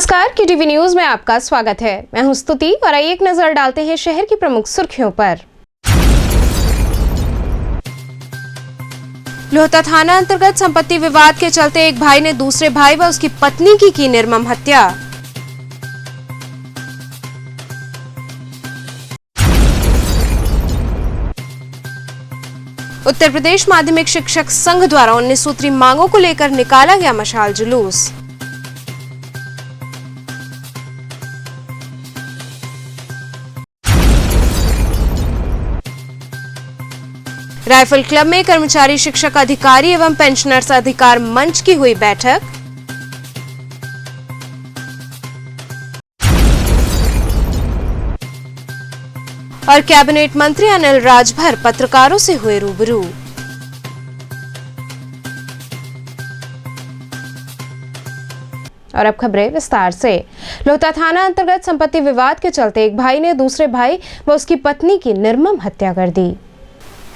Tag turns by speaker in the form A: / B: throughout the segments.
A: नमस्कार, KTV news में आपका स्वागत है। मैं हूं स्तुति और आइए एक नजर डालते हैं शहर की प्रमुख सुर्खियों पर। लोहता थाना अंतर्गत संपत्ति विवाद के चलते एक भाई ने दूसरे भाई व उसकी पत्नी की निर्मम हत्या। उत्तर प्रदेश माध्यमिक शिक्षक संघ द्वारा 19 सूत्री मांगों को लेकर निकाला गया मशाल जुलूस। राइफल क्लब में कर्मचारी शिक्षक अधिकारी एवं पेंशनर्स अधिकार मंच की हुई बैठक। और कैबिनेट मंत्री अनिल राजभर पत्रकारों से हुए रूबरू। और अब खबरें विस्तार से। लोहता थाना अंतर्गत संपत्ति विवाद के चलते एक भाई ने दूसरे भाई व उसकी पत्नी की निर्मम हत्या कर दी।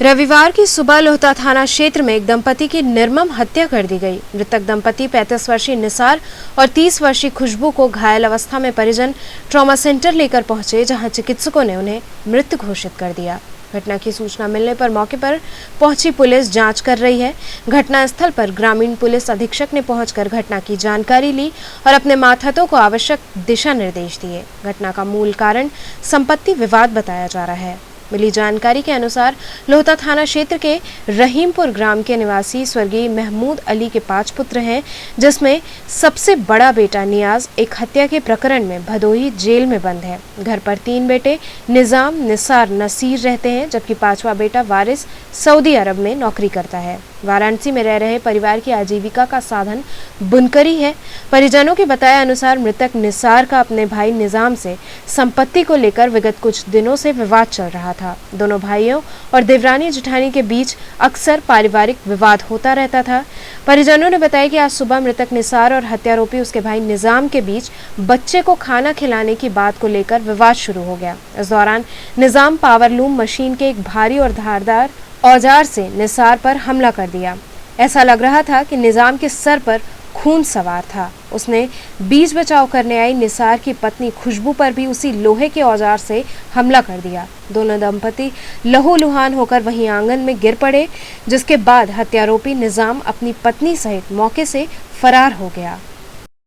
A: रविवार की सुबह लोहता थाना क्षेत्र में एक दंपति की निर्मम हत्या कर दी गई। मृतक दंपति 35 वर्षीय निसार और 30 वर्षीय खुशबू को घायल अवस्था में परिजन ट्रॉमा सेंटर लेकर पहुंचे, जहां चिकित्सकों ने उन्हें मृत घोषित कर दिया। घटना की सूचना मिलने पर मौके पर पहुंची पुलिस जांच कर रही है। घटनास्थल पर ग्रामीण पुलिस अधीक्षक ने पहुंचकर घटना की जानकारी ली और अपने मातहतों को आवश्यक दिशा निर्देश दिए। घटना का मूल कारण संपत्ति विवाद बताया जा रहा है। मिली जानकारी के अनुसार लोहता थाना क्षेत्र के रहीमपुर ग्राम के निवासी स्वर्गीय महमूद अली के 5 पुत्र हैं, जिसमें सबसे बड़ा बेटा नियाज एक हत्या के प्रकरण में भदोही जेल में बंद है। घर पर 3 बेटे निजाम, निसार, नसीर रहते हैं, जबकि 5वां बेटा वारिस सऊदी अरब में नौकरी करता है। वाराणसी में रह रहे परिवार की आजीविका का साधन बुनकरी है। परिजनों के बताए अनुसार मृतक निसार का अपने भाई निजाम से संपत्ति को लेकर विगत कुछ दिनों से विवाद चल रहा था। दोनों भाइयों और देवरानी जेठानी के बीच अक्सर पारिवारिक विवाद होता रहता था। परिजनों ने बताया कि आज सुबह मृतक निसार और हत्यारोपी उसके भाई निजाम के बीच बच्चे को खाना खिलाने की बात को लेकर विवाद शुरू हो गया। इस दौरान निजाम पावरलूम मशीन के एक भारी और धारदार औजार से निसार पर हमला कर दिया। ऐसा लग रहा था कि निजाम के सर पर खून सवार था। उसने बीच बचाव करने आई निसार की पत्नी खुशबू पर भी उसी लोहे के औजार से हमला कर दिया। दोनों दंपति लहूलुहान होकर वहीं आंगन में गिर पड़े, जिसके बाद हत्यारोपी निजाम अपनी पत्नी सहित मौके से फरार हो गया।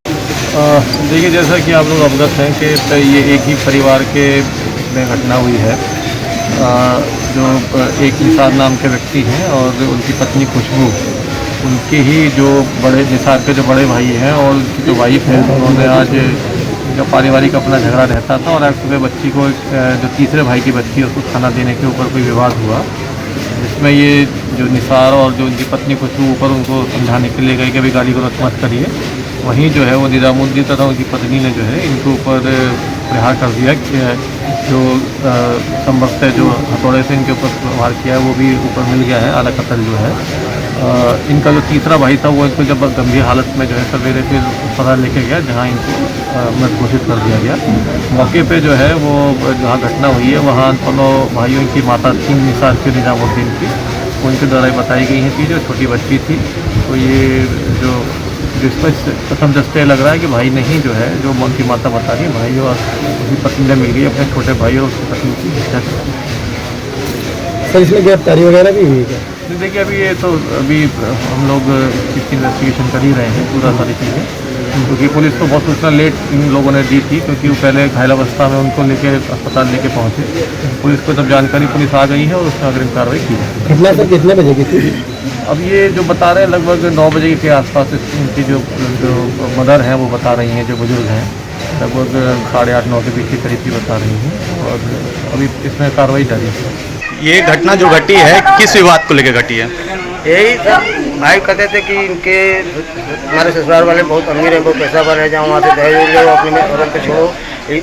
B: देखिए, जैसा कि आप लोग अवगत हैं कि ये एक ही परिवार के में घटना हुई है। जो एक निसार नाम के व्यक्ति हैं और उनकी पत्नी खुशबू, उनके ही जो बड़े निसार के जो बड़े भाई हैं और उनकी जो वाइफ है, उन्होंने आज जो पारिवारिक अपना झगड़ा रहता था और आज सुबह बच्ची को जो तीसरे भाई की बच्ची है उसको खाना देने के ऊपर कोई विवाद हुआ, जिसमें ये जो निसार और जो उनकी पत्नी खुशबू ऊपर उनको समझाने के लिए गए कि अभी गाली गलौज मत करिए। वहीं जो है वो निजामुद्दीन तथा उनकी पत्नी ने जो है इनके ऊपर प्रहार कर दिया कि जो संभवत जो हथौड़े से इनके ऊपर प्रहार किया है वो भी ऊपर मिल गया है। आला कत्ल जो है इनका जो तीसरा भाई था वो इनको जब गंभीर हालत में जो है सवेरे फिर अस्पताल लेके गया, जहाँ इनको मृत घोषित कर दिया गया। मौके पे जो है वो जहाँ घटना हुई है वहाँ दोनों भाइयों की माता थी निसार के निजामुद्दीन की, उनके द्वारा बताई गई है कि जो छोटी बच्ची थी, तो ये जो जिसको प्रथम दृष्टया लग रहा है कि भाई नहीं जो है जो उनकी माता बता रही है भाई और उसकी पत्नी ने मिल गई अपने छोटे भाई और उसकी पत्नी की हत्या कर दी।
C: सर, इसमें गिरफ्तारी वगैरह भी हुई है?
B: देखिए, अभी ये तो अभी हम लोग इसकी इन्वेस्टिगेशन कर ही रहे हैं पूरा सारी चीज़ें, क्योंकि पुलिस को बहुत सूचना लेट इन लोगों ने दी थी, क्योंकि वो पहले घायल अवस्था में उनको लेके अस्पताल लेके पहुँचे। पुलिस को जब जानकारी पुलिस आ गई है और उसने अग्रिम कार्रवाई की है।
C: घटना सर कितने बजे की थी?
B: अब ये जो बता रहे हैं लगभग 9 बजे के आसपास इनकी जो मदर हैं वो बता रही हैं, जो बुजुर्ग हैं लगभग 8:30-9 के बीच के करीब की बता रही हैं और अभी इसमें कार्रवाई जारी है।
D: ये घटना जो घटी है किस विवाद को लेकर घटी है?
E: यही सब भाई कहते थे कि इनके हमारे ससुराल वाले बहुत अमीर हैं, बहुत पैसा वाले हैं, जाओ वहाँ से दहेज लो, अपनी औरत को छोड़ो।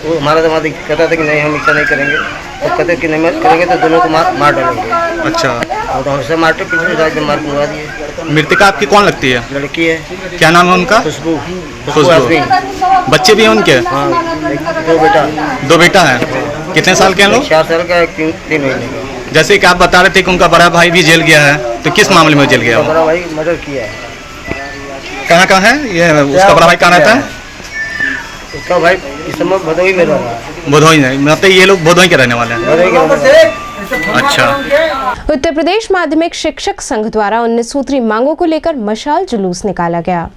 E: वो हमारा दामाद कहता था कि नहीं, हम ऐसा नहीं करेंगे। तो कहते कि नहीं करेंगे तो दोनों को मार डालेंगे। अच्छा। और हमसे मारते पीछे जाके मार मुआ दिए।
D: मृतका आपकी कौन लगती है?
E: लड़की है।
D: क्या नाम है उनका?
E: खुशबू।
D: बच्चे भी हैं उनके?
E: हाँ, 2 बेटा।
D: 2 बेटा है। कितने साल के हैं लोग?
E: 4 साल का, 3 महीने का।
D: जैसे कि आप बता रहे थे कि उनका बड़ा भाई भी जेल गया है, तो किस मामले में जेल गया?
E: बड़ा भाई मर्डर किया है।
D: कहाँ है ये? उसका बड़ा भाई कहाँ रहता है?
E: उसका भाई इस समय भदोही में रह रहा है।
D: भदोही नहीं, मतलब ये लोग भदोही के रहने वाले हैं।
E: भदोही के रहने वाला है।
D: अच्छा।
A: उत्तर प्रदेश माध्यमिक शिक्षक संघ द्वारा 19 सूत्री मांगों को लेकर मशाल जुलूस निकाला गया।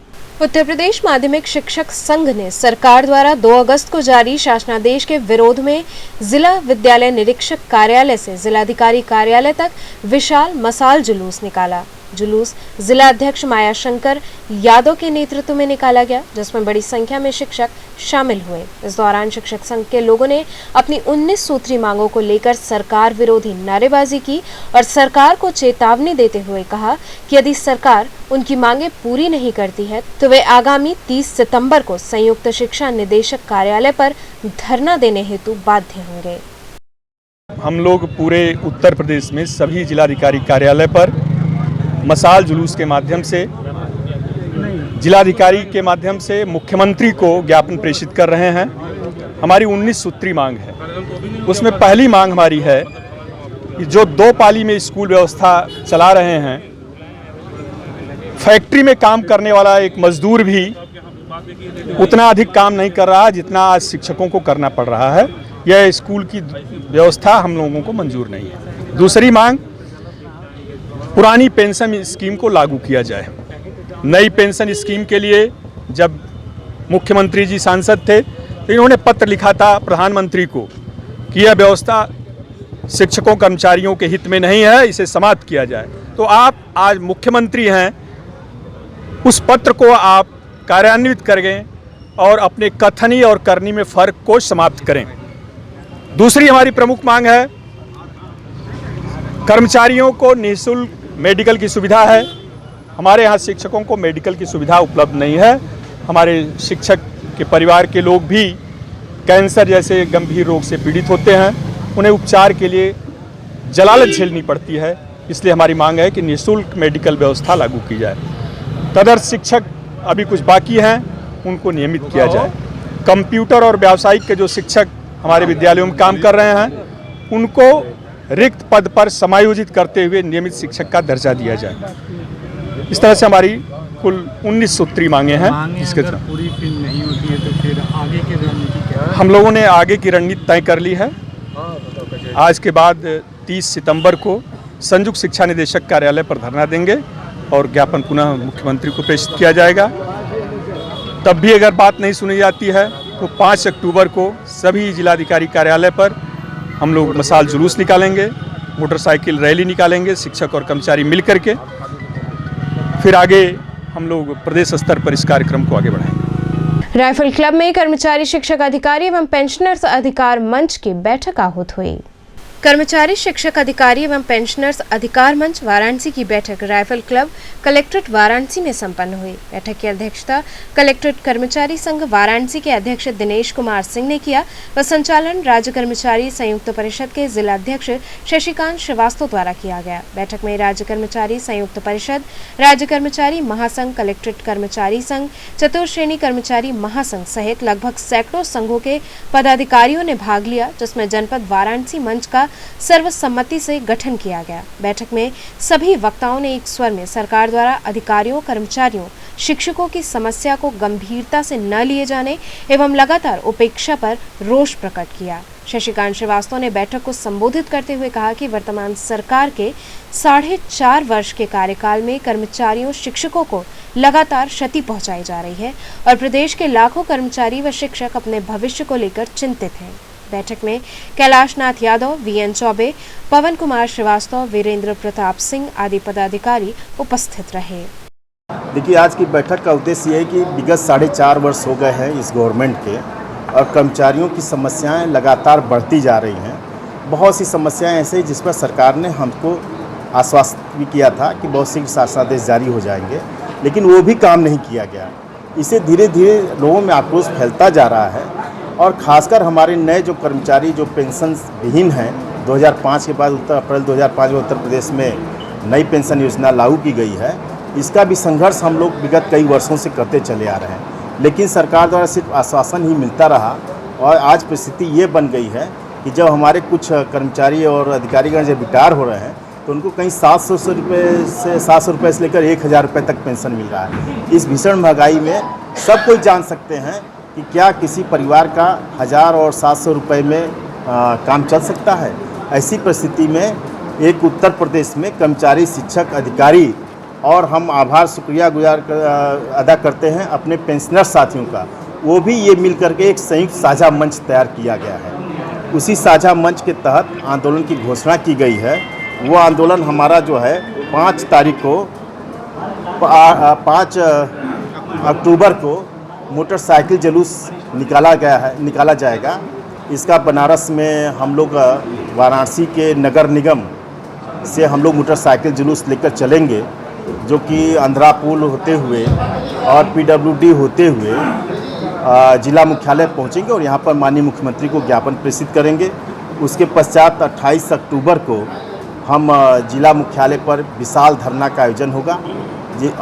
A: उत्तर प्रदेश माध्यमिक शिक्षक संघ ने सरकार द्वारा 2 अगस्त को जारी शासनादेश के विरोध में जिला विद्यालय निरीक्षक कार्यालय से जिलाधिकारी कार्यालय तक विशाल मशाल जुलूस निकाला। जुलूस जिला अध्यक्ष माया शंकर यादव के नेतृत्व में निकाला गया, जिसमें बड़ी संख्या में शिक्षक शामिल हुए। इस दौरान शिक्षक संघ के लोगों ने अपनी 19 सूत्री मांगों को लेकर सरकार विरोधी नारेबाजी की और सरकार को चेतावनी देते हुए कहा कि यदि सरकार उनकी मांगे पूरी नहीं करती है तो वे आगामी 30 सितंबर को संयुक्त शिक्षा निदेशक कार्यालय पर धरना देने हेतु बाध्य होंगे।
F: हम लोग पूरे उत्तर प्रदेश में सभी जिलाधिकारी कार्यालय पर मशाल जुलूस के माध्यम से, जिलाधिकारी के माध्यम से मुख्यमंत्री को ज्ञापन प्रेषित कर रहे हैं। हमारी 19 सूत्री मांग है। उसमें पहली मांग हमारी है कि जो 2 पाली में स्कूल व्यवस्था चला रहे हैं, फैक्ट्री में काम करने वाला एक मजदूर भी उतना अधिक काम नहीं कर रहा जितना आज शिक्षकों को करना पड़ रहा है। यह स्कूल की व्यवस्था हम लोगों को मंजूर नहीं है। दूसरी मांग, पुरानी पेंशन स्कीम को लागू किया जाए। नई पेंशन स्कीम के लिए जब मुख्यमंत्री जी सांसद थे तो इन्होंने पत्र लिखा था प्रधानमंत्री को कि यह व्यवस्था शिक्षकों कर्मचारियों के हित में नहीं है, इसे समाप्त किया जाए। तो आप आज मुख्यमंत्री हैं, उस पत्र को आप कार्यान्वित करें और अपने कथनी और करनी में फर्क को समाप्त करें। दूसरी हमारी प्रमुख मांग है, कर्मचारियों को निःशुल्क मेडिकल की सुविधा है। हमारे यहाँ शिक्षकों को मेडिकल की सुविधा उपलब्ध नहीं है। हमारे शिक्षक के परिवार के लोग भी कैंसर जैसे गंभीर रोग से पीड़ित होते हैं, उन्हें उपचार के लिए जलालत झेलनी पड़ती है। इसलिए हमारी मांग है कि निःशुल्क मेडिकल व्यवस्था लागू की जाए। तदर्थ शिक्षक अभी कुछ बाकी हैं, उनको नियमित किया जाए। कंप्यूटर और व्यावसायिक के जो शिक्षक हमारे विद्यालयों में काम कर रहे हैं, उनको रिक्त पद पर समायोजित करते हुए नियमित शिक्षक का दर्जा दिया जाए। इस तरह से हमारी कुल 19 सूत्री मांगे हैं। इसके
C: अगर पूरी फिल्म नहीं होती है तो फिर आगे की रणनीति क्या है?
F: हम लोगों ने आगे की रणनीति तय कर ली है। आज के बाद 30 सितंबर को संयुक्त शिक्षा निदेशक कार्यालय पर धरना देंगे और ज्ञापन पुनः मुख्यमंत्री को प्रेषित किया जाएगा। तब भी अगर बात नहीं सुनी जाती है तो 5 अक्टूबर को सभी जिलाधिकारी कार्यालय पर हम लोग मशाल जुलूस निकालेंगे, मोटरसाइकिल रैली निकालेंगे, शिक्षक और कर्मचारी मिल करके। फिर आगे हम लोग प्रदेश स्तर पर इस कार्यक्रम को आगे बढ़ाएंगे।
A: राइफल क्लब में कर्मचारी शिक्षक अधिकारी एवं पेंशनर्स अधिकार मंच की बैठक आहूत हुई। कर्मचारी शिक्षक अधिकारी एवं पेंशनर्स अधिकार मंच वाराणसी की बैठक राइफल क्लब कलेक्ट्रेट वाराणसी में संपन्न हुई। बैठक की अध्यक्षता कलेक्ट्रेट कर्मचारी संघ वाराणसी के अध्यक्ष दिनेश कुमार सिंह ने किया व संचालन राज्य कर्मचारी संयुक्त परिषद के जिला अध्यक्ष शशिकांत श्रीवास्तव द्वारा किया गया। बैठक में राज्य कर्मचारी संयुक्त परिषद, राज्य कर्मचारी महासंघ, कलेक्ट्रेट कर्मचारी संघ, चतुर्श्रेणी कर्मचारी महासंघ सहित लगभग सैकड़ों संघों के पदाधिकारियों ने भाग लिया, जिसमें जनपद वाराणसी मंच का सर्वसम्मति से गठन किया गया। बैठक में सभी वक्ताओं ने एक स्वर में सरकार द्वारा अधिकारियों, कर्मचारियों, शिक्षकों की समस्या को गंभीरता से न लिए जाने एवं लगातार उपेक्षा पर रोष प्रकट किया। शशिकांत श्रीवास्तव ने बैठक को संबोधित करते हुए कहा कि वर्तमान सरकार के 4.5 वर्ष के कार्यकाल में कर्मचारियों, शिक्षकों को लगातार क्षति पहुंचाई जा रही है और प्रदेश के लाखों कर्मचारी व शिक्षक अपने भविष्य को लेकर चिंतित हैं। बैठक में कैलाश नाथ यादव, वीएन चौबे, पवन कुमार श्रीवास्तव, वीरेंद्र प्रताप सिंह आदि पदाधिकारी उपस्थित रहे।
G: देखिए, आज की बैठक का उद्देश्य ये है कि विगत 4.5 वर्ष हो गए हैं इस गवर्नमेंट के और कर्मचारियों की समस्याएं लगातार बढ़ती जा रही हैं। बहुत सी समस्याएं ऐसे जिस पर सरकार ने हमको आश्वस्त भी किया था कि बहुत शीघ्र शासनादेश जारी हो जाएंगे, लेकिन वो भी काम नहीं किया गया। इससे धीरे धीरे लोगों में आक्रोश फैलता जा रहा है और ख़ासकर हमारे नए जो कर्मचारी जो पेंशन विहीन हैं, 2005 के बाद अप्रैल 2005 में उत्तर प्रदेश में नई पेंशन योजना लागू की गई है। इसका भी संघर्ष हम लोग विगत कई वर्षों से करते चले आ रहे हैं, लेकिन सरकार द्वारा सिर्फ आश्वासन ही मिलता रहा और आज परिस्थिति ये बन गई है कि जब हमारे कुछ कर्मचारी और अधिकारीगण जब रिटायर हो रहे हैं तो उनको कहीं 700 रुपये से लेकर 1000 रुपये तक पेंशन मिल रहा है। इस भीषण महंगाई में सब कोई जान सकते हैं कि क्या किसी परिवार का 1000 और 700 रुपये में काम चल सकता है। ऐसी परिस्थिति में एक उत्तर प्रदेश में कर्मचारी, शिक्षक, अधिकारी और हम आभार शुक्रिया गुजार अदा करते हैं अपने पेंशनर साथियों का, वो भी ये मिल करके एक संयुक्त साझा मंच तैयार किया गया है। उसी साझा मंच के तहत आंदोलन की घोषणा की गई है। वो आंदोलन हमारा जो है 5 तारीख को 5 अक्टूबर को मोटरसाइकिल जुलूस निकाला जाएगा। इसका बनारस में हम लोग वाराणसी के नगर निगम से हम लोग मोटरसाइकिल जुलूस लेकर चलेंगे, जो कि अंधरा पुल होते हुए और PWD होते हुए जिला मुख्यालय पहुंचेंगे और यहां पर माननीय मुख्यमंत्री को ज्ञापन प्रेषित करेंगे। उसके पश्चात 28 अक्टूबर को हम जिला मुख्यालय पर विशाल धरना का आयोजन होगा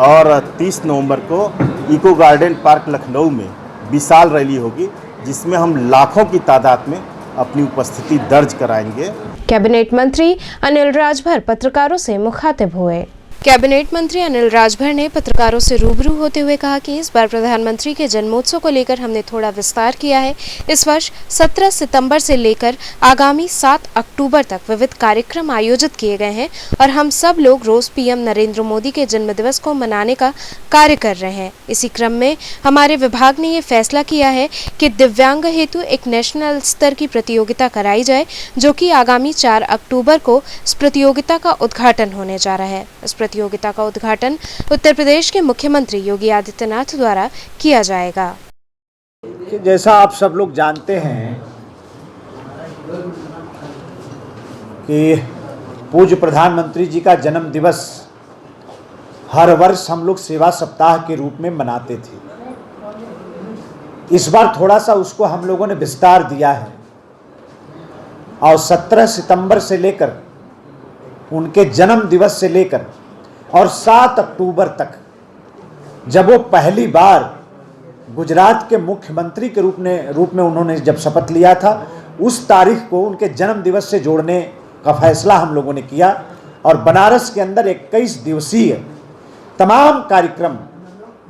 G: और 30 नवंबर को इको गार्डन पार्क लखनऊ में विशाल रैली होगी, जिसमें हम लाखों की तादाद में अपनी उपस्थिति दर्ज कराएंगे।
A: कैबिनेट मंत्री अनिल राजभर पत्रकारों से मुखातिब हुए। कैबिनेट मंत्री अनिल राजभर ने पत्रकारों से रूबरू होते हुए कहा कि इस बार प्रधानमंत्री के जन्मोत्सव को लेकर हमने थोड़ा विस्तार किया है। इस वर्ष 17 सितंबर से लेकर आगामी 7 अक्टूबर तक विविध कार्यक्रम आयोजित किए गए हैं और हम सब लोग रोज PM नरेंद्र मोदी के जन्मदिवस को मनाने का कार्य कर रहे हैं। इसी क्रम में हमारे विभाग ने ये फैसला किया है कि दिव्यांग हेतु एक नेशनल स्तर की प्रतियोगिता कराई जाए, जो कि आगामी 4 अक्टूबर को इस प्रतियोगिता का उद्घाटन होने जा रहा है। इस प्रतियोगिता का उद्घाटन उत्तर प्रदेश के मुख्यमंत्री योगी आदित्यनाथ द्वारा किया जाएगा।
H: जैसा आप सब लोग जानते हैं कि पूज्य प्रधानमंत्री जी का जन्म दिवस हर वर्ष हम लोग सेवा सप्ताह के रूप में मनाते थे। इस बार थोड़ा सा उसको हम लोगों ने विस्तार दिया है और 17 सितंबर से लेकर उनके जन्म दिवस से लेकर और 7 अक्टूबर तक, जब वो पहली बार गुजरात के मुख्यमंत्री के रूप में उन्होंने जब शपथ लिया था, उस तारीख को उनके जन्म दिवस से जोड़ने का फैसला हम लोगों ने किया और बनारस के अंदर 21 दिवसीय तमाम कार्यक्रम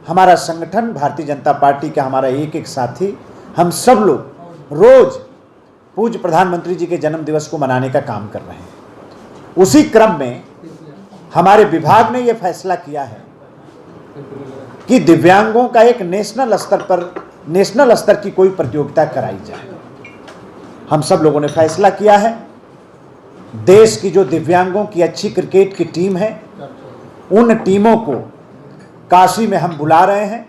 H: हमारा संगठन भारतीय जनता पार्टी का हमारा एक साथी, हम सब लोग रोज पूज्य प्रधानमंत्री जी के जन्म दिवस को मनाने का काम कर रहे हैं। उसी क्रम में हमारे विभाग ने यह फैसला किया है कि दिव्यांगों का एक नेशनल स्तर की कोई प्रतियोगिता कराई जाए। हम सब लोगों ने फैसला किया है, देश की जो दिव्यांगों की अच्छी क्रिकेट की टीम है, उन टीमों को काशी में हम बुला रहे हैं।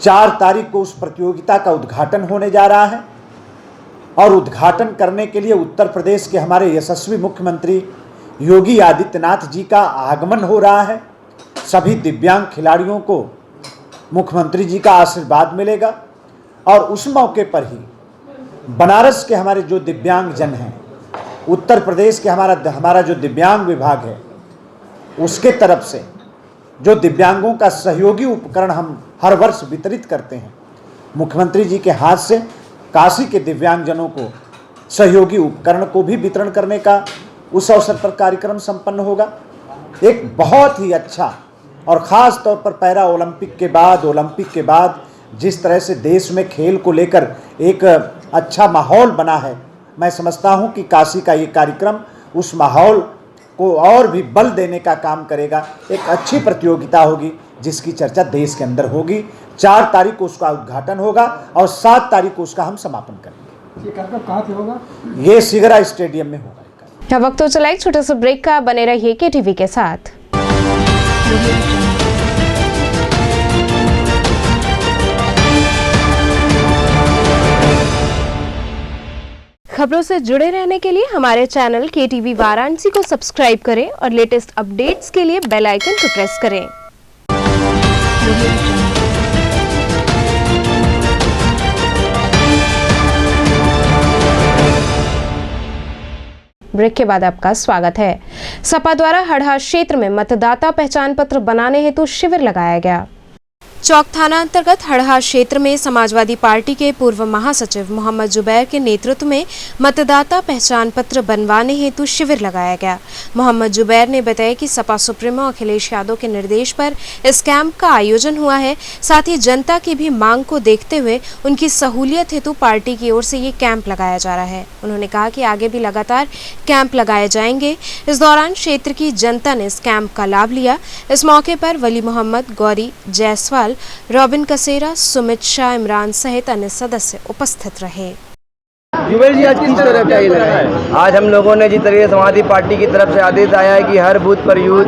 H: 4 तारीख को उस प्रतियोगिता का उद्घाटन होने जा रहा है और उद्घाटन करने के लिए उत्तर प्रदेश के हमारे यशस्वी मुख्यमंत्री योगी आदित्यनाथ जी का आगमन हो रहा है। सभी दिव्यांग खिलाड़ियों को मुख्यमंत्री जी का आशीर्वाद मिलेगा और उस मौके पर ही बनारस के हमारे जो दिव्यांग जन हैं, उत्तर प्रदेश के हमारा जो दिव्यांग विभाग है, उसके तरफ से जो दिव्यांगों का सहयोगी उपकरण हम हर वर्ष वितरित करते हैं, मुख्यमंत्री जी के हाथ से काशी के दिव्यांगजनों को सहयोगी उपकरण को भी वितरण करने का उस अवसर पर कार्यक्रम संपन्न होगा। एक बहुत ही अच्छा और ख़ास तौर पर पैरा ओलंपिक के बाद जिस तरह से देश में खेल को लेकर एक अच्छा माहौल बना है, मैं समझता हूं कि काशी का ये कार्यक्रम उस माहौल को और भी बल देने का काम करेगा। एक अच्छी प्रतियोगिता होगी जिसकी चर्चा देश के अंदर होगी। 4 तारीख को उसका उद्घाटन होगा और 7 तारीख को उसका हम समापन करेंगे।
C: ये कार्यक्रम कहाँ पे होगा?
H: ये सिगरा स्टेडियम में होगा।
A: अब वक्त तो चला एक छोटे से ब्रेक का, बने रहिए KTV के साथ। खबरों से जुड़े रहने के लिए हमारे चैनल KTV वाराणसी को सब्सक्राइब करें और लेटेस्ट अपडेट्स के लिए बेल आइकन को प्रेस करें। ब्रेक के बाद आपका स्वागत है। सपा द्वारा हड़हा क्षेत्र में मतदाता पहचान पत्र बनाने हेतु शिविर लगाया गया। चौक थाना अंतर्गत हड़हा क्षेत्र में समाजवादी पार्टी के पूर्व महासचिव मोहम्मद जुबैर के नेतृत्व में मतदाता पहचान पत्र बनवाने हेतु शिविर लगाया गया। मोहम्मद जुबैर ने बताया कि सपा सुप्रीमो अखिलेश यादव के निर्देश पर इस कैंप का आयोजन हुआ है। साथ ही जनता की भी मांग को देखते हुए उनकी सहूलियत हेतु पार्टी की ओर से ये कैंप लगाया जा रहा है। उन्होंने कहा कि आगे भी लगातार कैंप लगाए जाएंगे। इस दौरान क्षेत्र की जनता ने इस कैंप का लाभ लिया। इस मौके पर वली मोहम्मद, गौरी जायसवाल, रॉबिन कसेरा, सुमित शाह, इमरान सहित अन्य सदस्य उपस्थित रहे।
C: जुबैर जी, आज किस तरह का ये लगा है?
E: आज हम लोगों ने जिस तरीके समाजवादी पार्टी की तरफ से आदेश आया है कि हर बूथ पर यूथ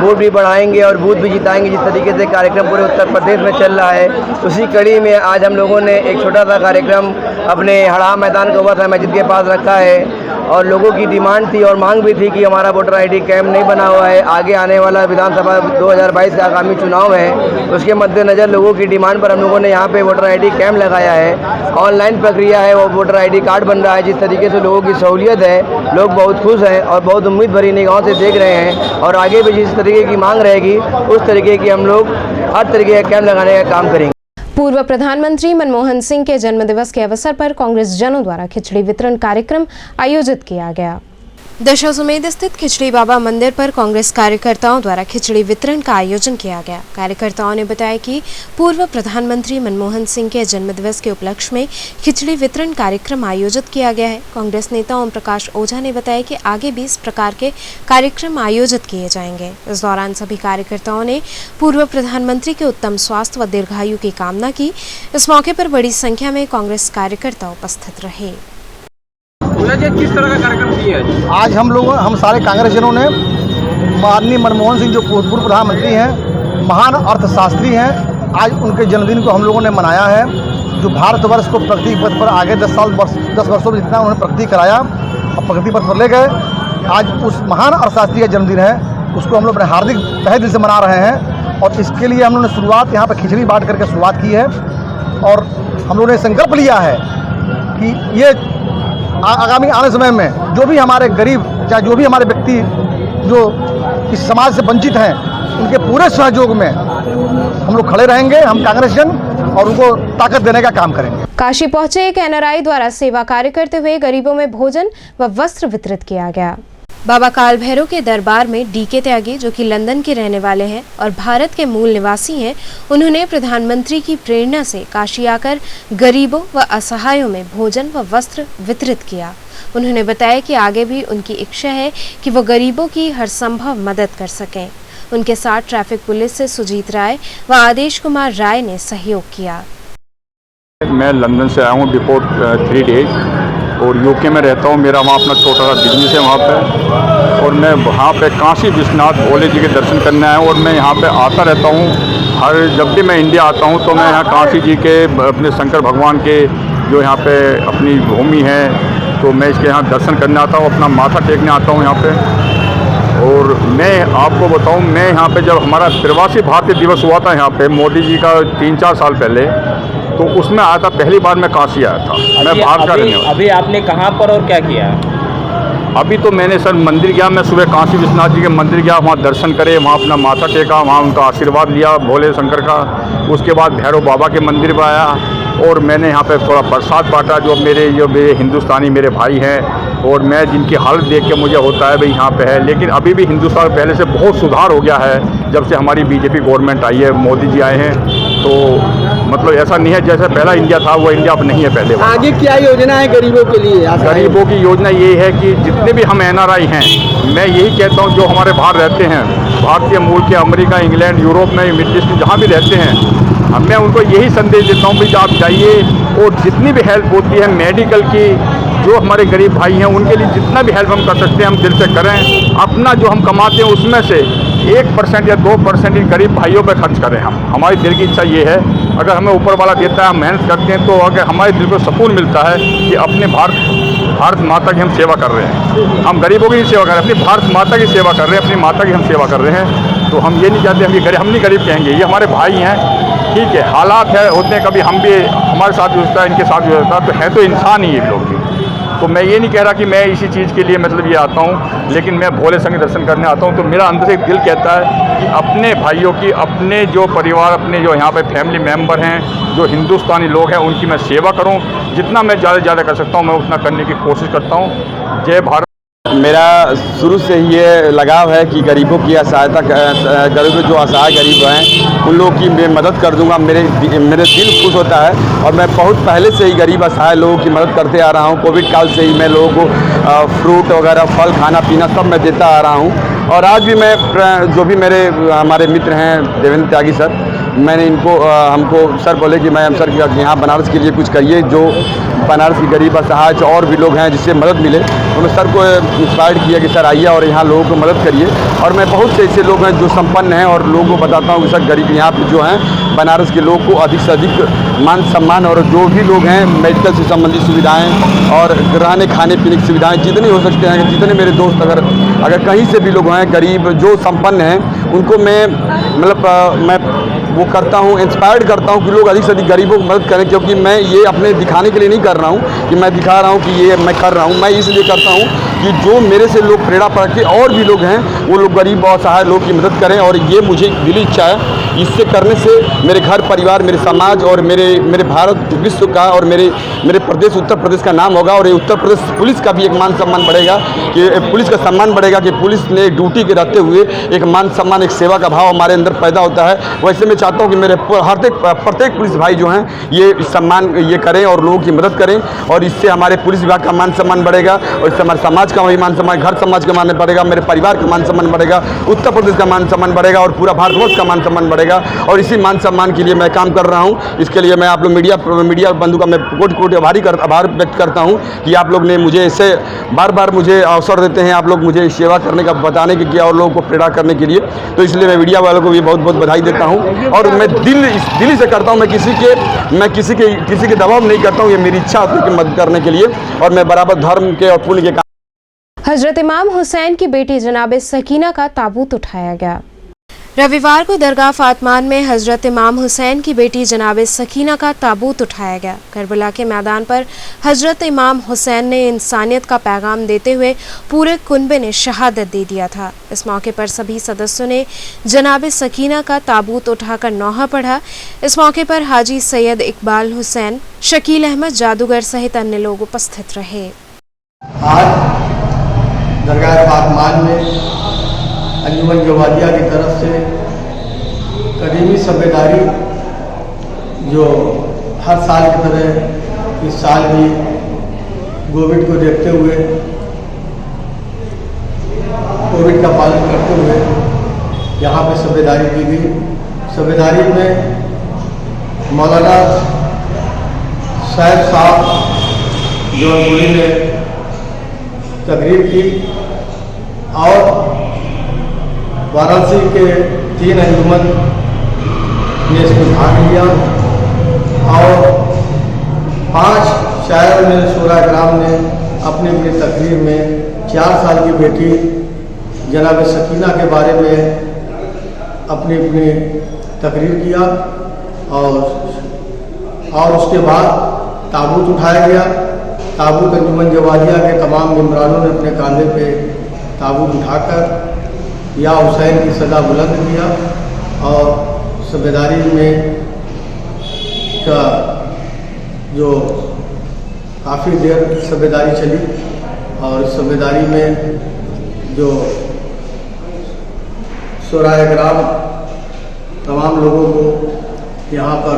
E: वोट भी बढ़ाएंगे और बूथ भी जिताएंगे, जिस तरीके से कार्यक्रम पूरे उत्तर प्रदेश में चल रहा है, उसी कड़ी में आज हम लोगों ने एक छोटा सा कार्यक्रम अपने हड़ा मैदान कोबा मस्जिद के पास रखा है। और लोगों की डिमांड थी और मांग भी थी कि हमारा वोटर ID कैंप नहीं बना हुआ है। आगे आने वाला विधानसभा 2022 का आगामी चुनाव है, उसके मद्देनज़र लोगों की डिमांड पर हम लोगों ने यहाँ पे वोटर ID कैंप लगाया है। ऑनलाइन प्रक्रिया है, वो वोटर ID कार्ड बन रहा है। जिस तरीके से लोगों की सहूलियत है, लोग बहुत खुश हैं और बहुत उम्मीद भरी निगाहों से देख रहे हैं। और आगे भी जिस तरीके की मांग रहेगी उस तरीके की हम लोग हर तरीके का कैंप लगाने का काम करेंगे।
A: पूर्व प्रधानमंत्री मनमोहन सिंह के जन्मदिवस के अवसर पर कांग्रेस जनों द्वारा खिचड़ी वितरण कार्यक्रम आयोजित किया गया। दशाश्वमेध स्थित खिचड़ी बाबा मंदिर पर कांग्रेस कार्यकर्ताओं द्वारा खिचड़ी वितरण का आयोजन किया गया। कार्यकर्ताओं ने बताया कि पूर्व प्रधानमंत्री मनमोहन सिंह के जन्मदिवस के उपलक्ष्य में खिचड़ी वितरण कार्यक्रम आयोजित किया गया है। कांग्रेस नेता ओम प्रकाश ओझा ने बताया कि आगे भी इस प्रकार के कार्यक्रम आयोजित किए जाएंगे। इस दौरान सभी कार्यकर्ताओं ने पूर्व प्रधानमंत्री के उत्तम स्वास्थ्य व दीर्घायु की कामना की। इस मौके पर बड़ी संख्या में कांग्रेस कार्यकर्ता उपस्थित रहे।
C: किस तरह का कार्यक्रम किया है?
I: आज हम सारे कांग्रेसजनों ने माननीय मनमोहन सिंह जो पूर्व प्रधानमंत्री हैं, महान अर्थशास्त्री हैं, आज उनके जन्मदिन को हम लोगों ने मनाया है। जो भारतवर्ष को प्रगति पथ पर आगे 10 वर्षों में जितना उन्होंने प्रगति कराया और प्रगति पथ पर ले गए, आज उस महान अर्थशास्त्री का जन्मदिन है, उसको हम लोग अपने हार्दिक तहे दिल से मना रहे हैं। और इसके लिए हम लोगों ने शुरुआत यहाँ पर खिचड़ी बांट करके शुरुआत की है। और हम लोगों ने संकल्प लिया है कि ये आगामी आने समय में जो भी हमारे गरीब चाहे जो भी हमारे व्यक्ति जो इस समाज से वंचित हैं, उनके पूरे सहयोग में हम लोग खड़े रहेंगे, हम कांग्रेस जन, और उनको ताकत देने का काम करेंगे।
A: काशी पहुंचे एक NRI द्वारा सेवा कार्य करते हुए गरीबों में भोजन व वस्त्र वितरित किया गया। बाबा काल भैरव के दरबार में DK त्यागी, जो कि लंदन के रहने वाले हैं और भारत के मूल निवासी हैं, उन्होंने प्रधानमंत्री की प्रेरणा से काशी आकर गरीबों व असहायों में भोजन व वस्त्र वितरित किया। उन्होंने बताया कि आगे भी उनकी इच्छा है कि वो गरीबों की हर संभव मदद कर सकें। उनके साथ ट्रैफिक पुलिस से सुजीत राय व आदेश कुमार राय ने सहयोग किया।
F: मैं लंदन से आया हूँ बिफोर 3 डेज और UK में रहता हूँ। मेरा वहाँ अपना छोटा सा बिजनेस है वहाँ पे, और मैं वहाँ पे काशी विश्वनाथ भोले जी के दर्शन करने आया हूँ। और मैं यहाँ पे आता रहता हूँ, जब भी मैं इंडिया आता हूँ तो मैं यहाँ काशी जी के अपने शंकर भगवान के जो यहाँ पे अपनी भूमि है, तो मैं इसके यहाँ दर्शन करने आता हूँ, अपना माथा टेकने आता हूँ यहाँ पे। और मैं आपको बताऊँ, मैं यहाँ पे जब हमारा प्रवासी भारतीय दिवस हुआ था यहाँ पे मोदी जी का 3-4 साल पहले, तो उसमें आया था। पहली बार मैं काशी आया था। मैं भारत का रहने वाला।
C: अभी आपने कहाँ पर और क्या किया?
F: अभी तो मैंने सर मंदिर गया, मैं सुबह काशी विश्वनाथ जी के मंदिर गया, वहाँ दर्शन करे, वहाँ अपना माथा टेका, वहाँ उनका आशीर्वाद लिया भोले शंकर का। उसके बाद भैरव बाबा के मंदिर पर आया और मैंने यहाँ पे थोड़ा प्रसाद बांटा। जो मेरे हिंदुस्तानी मेरे भाई हैं, और मैं जिनकी हालत देख के मुझे होता है भाई यहाँ पे है। लेकिन अभी भी हिंदुस्तान पहले से बहुत सुधार हो गया है जब से हमारी BJP गवर्नमेंट आई है, मोदी जी आए हैं। तो मतलब ऐसा नहीं है जैसे पहला इंडिया था वो इंडिया अब नहीं है पहले।
C: आगे क्या योजना है गरीबों के लिए?
F: गरीबों की योजना ये है कि जितने भी हम NRI हैं, मैं यही कहता हूँ जो हमारे बाहर रहते हैं, भारतीय मूल के, अमेरिका, इंग्लैंड, यूरोप में, मिडिल ईस्ट में जहाँ भी रहते हैं, मैं उनको यही संदेश देता हूँ भाई आप जाइए और जितनी भी हेल्प होती है मेडिकल की, जो हमारे गरीब भाई हैं उनके लिए जितना भी हेल्प हम कर सकते हैं हम दिल से करें। अपना जो हम कमाते हैं उसमें से 1% या 2% इन गरीब भाइयों पर खर्च करें। हमारी दिल की इच्छा ये है, अगर हमें ऊपर वाला देता है, हम मेहनत करते हैं, तो अगर हमारे दिल को सुकून मिलता है कि अपने भारत माता की हम सेवा कर रहे हैं, हम गरीबों की सेवा कर रहे हैं, अपनी भारत माता की सेवा कर रहे हैं, अपनी माता की हम सेवा कर रहे हैं। तो हम ये नहीं चाहते हम नहीं गरीब कहेंगे, ये हमारे भाई हैं, ठीक है, हालात है होते हैं, कभी हम भी हमारे साथ भी होता है, इनके साथ भी होता है, तो है तो इंसान ही ये लोग भी। तो मैं ये नहीं कह रहा कि मैं इसी चीज़ के लिए मतलब ये आता हूँ, लेकिन मैं भोले संग दर्शन करने आता हूँ। तो मेरा अंदर से दिल कहता है कि अपने भाइयों की, अपने जो परिवार, अपने जो यहाँ पे फैमिली मेम्बर हैं, जो हिंदुस्तानी लोग हैं, उनकी मैं सेवा करूँ। जितना मैं ज़्यादा से ज़्यादा कर सकता हूँ मैं उतना करने की कोशिश करता हूँ। जय भारत।
C: मेरा शुरू से ही ये लगाव है कि गरीबों की सहायता, गरीब जो असहाय गरीब हैं उन लोगों की मैं मदद कर दूंगा। मेरे दिल खुश होता है और मैं बहुत पहले से ही गरीब असहाय लोगों की मदद करते आ रहा हूँ। कोविड काल से ही मैं लोगों को फ्रूट वगैरह, फल, खाना पीना सब मैं देता आ रहा हूँ। और आज भी मैं जो भी हमारे मित्र हैं देवेंद्र त्यागी सर, मैंने इनको हमको सर बोले कि मैं सर यहाँ बनारस के लिए कुछ करिए, जो बनारस की गरीब असहाय और भी लोग हैं जिससे मदद मिले। तो मैं सर को इंस्पायर्ड किया कि सर आइए और यहाँ लोगों को मदद करिए। और मैं बहुत से ऐसे लोग हैं जो संपन्न हैं और लोगों को बताता हूँ कि सर गरीब यहाँ पे जो हैं बनारस के लोग को अधिक से अधिक मान सम्मान, और जो भी लोग हैं मेडिकल से संबंधित सुविधाएँ और रहने खाने पीने की सुविधाएँ जितनी हो सकते हैं, जितने मेरे दोस्त अगर कहीं से भी लोग हैं गरीब जो संपन्न हैं, उनको मैं मैं वो करता हूँ, इंस्पायर्ड करता हूँ कि लोग अधिक से अधिक गरीबों की मदद करें। क्योंकि मैं ये अपने दिखाने के लिए नहीं कर रहा हूँ कि मैं दिखा रहा हूँ कि ये मैं कर रहा हूँ, मैं इसलिए करता हूँ कि जो मेरे से लोग प्रेरणा पा के और भी लोग हैं वो लोग गरीब और असहाय लोग की मदद करें। और ये मुझे दिली इच्छा है। इससे करने से मेरे घर परिवार, मेरे समाज और मेरे भारत विश्व का और मेरे प्रदेश उत्तर प्रदेश का नाम होगा। और ये उत्तर प्रदेश पुलिस का भी एक मान सम्मान बढ़ेगा, कि पुलिस का सम्मान बढ़ेगा कि पुलिस ने ड्यूटी के रहते हुए एक मान सम्मान, एक सेवा का भाव हमारे अंदर पैदा होता है। वैसे मैं चाहता हूँ कि मेरे प्रत्येक पुलिस भाई जो हैं ये सम्मान ये करें और लोगों की मदद करें। और इससे हमारे पुलिस विभाग का मान सम्मान बढ़ेगा और इससे हमारे समाज का मान सम्मान, घर समाज का मान बढ़ेगा, मेरे परिवार का मान सम्मान बढ़ेगा, उत्तर प्रदेश का मान सम्मान बढ़ेगा और पूरा भारतवर्ष का मान सम्मान बढ़ेगा। और इसी मान सम्मान के लिए मैं काम कर रहा हूँ। इसके लिए मैं आप लोग मीडिया बंधु का मैं कोटि आभार व्यक्त करता हूँ कि आप लोग ने मुझे ऐसे बार बार मुझे अवसर देते हैं, आप लोग मुझे सेवा करने का, बताने के किया और लोगों को प्रेरणा करने के लिए। तो इसलिए मैं मीडिया वालों को भी बहुत बहुत बधाई देता हूँ। और मैं दिल से करता हूँ, मैं किसी के दबाव नहीं करता हूँ। ये मेरी इच्छा होती है कि मदद करने के लिए, और मैं बराबर धर्म के और पुण्य के।
A: हजरत इमाम हुसैन की बेटी जनाब सकीना का ताबूत उठाया गया। रविवार को दरगाह फातमान में हजरत इमाम हुसैन की बेटी जनाब सकीना का ताबूत उठाया गया। करबला के मैदान पर हजरत इमाम हुसैन ने इंसानियत का पैगाम देते हुए पूरे कुनबे ने शहादत दे दिया था। इस मौके पर सभी सदस्यों ने जनाब सकीना का ताबूत उठाकर नौहा पढ़ा। इस मौके पर हाजी सैयद इकबाल हुसैन, शकील अहमद जादूगर सहित अन्य लोग उपस्थित रहे।
I: आज दरगाह फातमान में अंजुमन जवादिया की तरफ से कदीमी सभ्यदारी, जो हर साल की तरह इस साल भी कोविड को देखते हुए, कोविड का पालन करते हुए यहाँ पे सभ्यदारी की गई। सभ्यदारी में मौलाना साहब जो ने तकरीर की और वाराणसी के 3 अंजुमन ने इसमें भाग लिया और 5 शायरों ने, शोरा कराम ने अपनी अपनी तकरीर में 4 साल की बेटी जनाब सकीना के बारे में अपनी तकरीर किया। और उसके बाद ताबूत उठाया गया। ताबूत अंजुमन जवादिया के तमाम मेम्बरानों ने अपने कांधे पे ताबूत उठाकर या हुसैन की सदा बुलंद किया। और सभ्यदारी में का जो काफ़ी देर सभ्यदारी चली और इस सभ्यदारी में जो शोराए कराम तमाम लोगों को यहाँ पर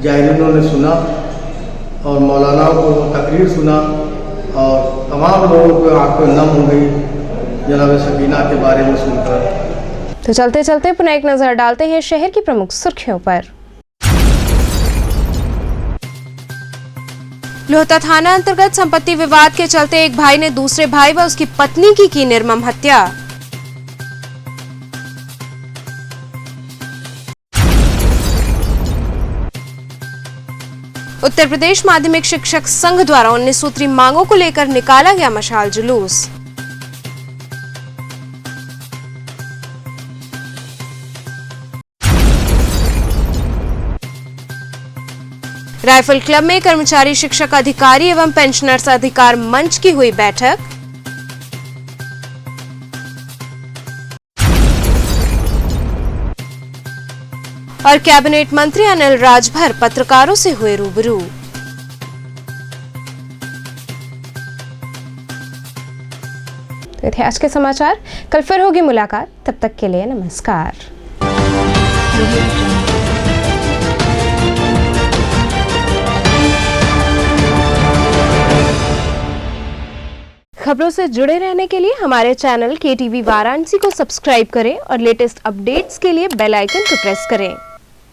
I: जायरीनों ने सुना और मौलानाओं को तकरीर सुना और तमाम लोगों को आंखें नम हो गई जनाब सकीना के बारे में सुनकर।
A: तो चलते चलते पुनः एक नजर डालते हैं शहर की प्रमुख सुर्खियों पर। लोहता थाना अंतर्गत संपत्ति विवाद के चलते एक भाई ने दूसरे भाई व उसकी पत्नी की निर्मम हत्या। उत्तर प्रदेश माध्यमिक शिक्षक संघ द्वारा 19 सूत्री मांगों को लेकर निकाला गया मशाल जुलूस। राइफल क्लब में कर्मचारी शिक्षक अधिकारी एवं पेंशनर्स अधिकार मंच की हुई बैठक। और कैबिनेट मंत्री अनिल राजभर पत्रकारों से हुए रूबरू। तो थे आज के समाचार, कल फिर होगी मुलाकात, तब तक के लिए नमस्कार। खबरों से जुड़े रहने के लिए हमारे चैनल KTV वाराणसी को सब्सक्राइब करें और लेटेस्ट अपडेट्स के लिए बेल आइकन को प्रेस करें।